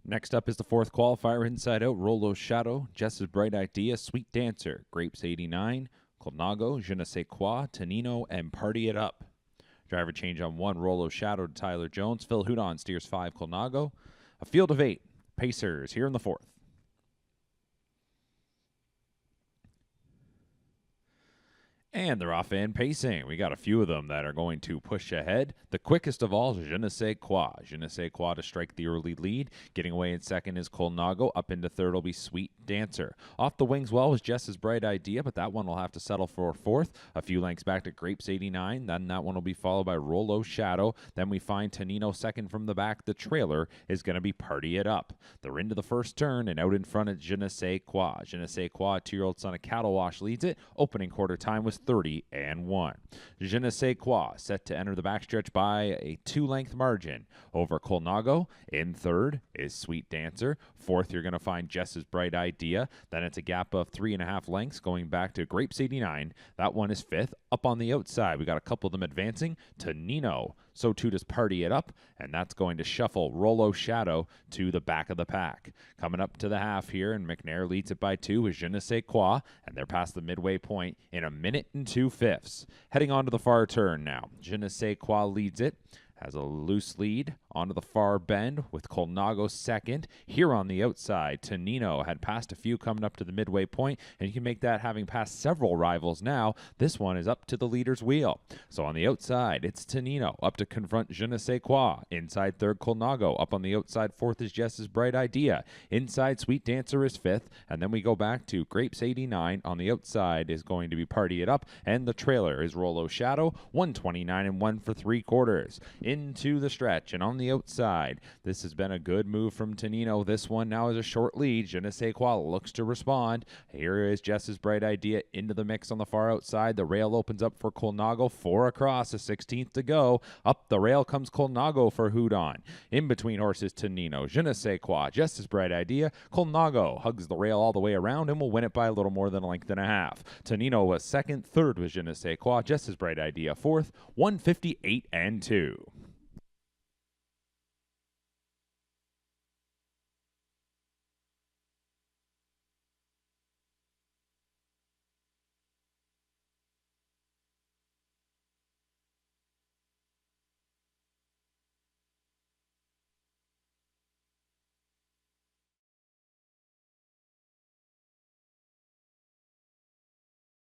Next up is the fourth qualifier, Inside Out, Rolo's Shadow, Jess's Bright Idea, Sweet Dancer, Grapes 89, Colnago, Je ne sais quoi, Tonino, and Party It Up. Driver change on 1, Rolo's Shadow to Tyler Jones. Phil Houdon steers 5, Colnago. A field of 8, Pacers here in the fourth. And they're off and pacing. We got a few of them that are going to push ahead. The quickest of all is Je ne sais quoi. Je ne sais quoi to strike the early lead. Getting away in second is Colnago. Up into third will be Sweet Dancer. Off the wings well was Jess's Bright Idea, but that one will have to settle for fourth. A few lengths back to Grapes 89. Then that one will be followed by Rolo's Shadow. Then we find Tonino second from the back. The trailer is going to be Party It Up. They're into the first turn, and out in front is Je ne sais quoi. Je ne sais quoi, 2-year-old son of Cattle Wash leads it. Opening quarter time was 30-1. Je ne sais quoi set to enter the backstretch by a 2-length margin over Colnago. In third is Sweet Dancer. Fourth, you're going to find Jess's Bright Idea. Then it's a gap of 3.5 lengths going back to Grapes 89. That one is fifth. Up on the outside, we got a couple of them advancing to Nino. So too does Party It Up, and that's going to shuffle Rolo's Shadow to the back of the pack. Coming up to the half here, and McNair leads it by 2 is Je ne sais quoi, and they're past the midway point in 1 minute and 2/5. Heading on to the far turn now. Je ne sais quoi leads it. Has a loose lead onto the far bend with Colnago second. Here on the outside, Tonino had passed a few coming up to the midway point, and you can make that having passed several rivals now. This one is up to the leader's wheel. So on the outside, it's Tonino up to confront Je ne sais quoi. Inside third, Colnago. Up on the outside, fourth is Jess's Bright Idea. Inside, Sweet Dancer is fifth, and then we go back to Grapes 89. On the outside is going to be Party It Up, and the trailer is Rolo's Shadow, 129 and 1 for 3/4. Into the stretch, and on the outside, this has been a good move from Tonino. This one now is a short lead. Je ne sais quoi looks to respond. Here is Jess's Bright Idea into the mix on the far outside. The rail opens up for Colnago. 4 across, a 16th to go. Up the rail comes Colnago for Houdon. In between horses, Tonino. Je ne sais quoi. Jess's Bright Idea. Colnago hugs the rail all the way around and will win it by a little more than a length and a half. Tonino was second. Third was Je ne sais quoi. Jess's Bright Idea fourth. 158 and 2.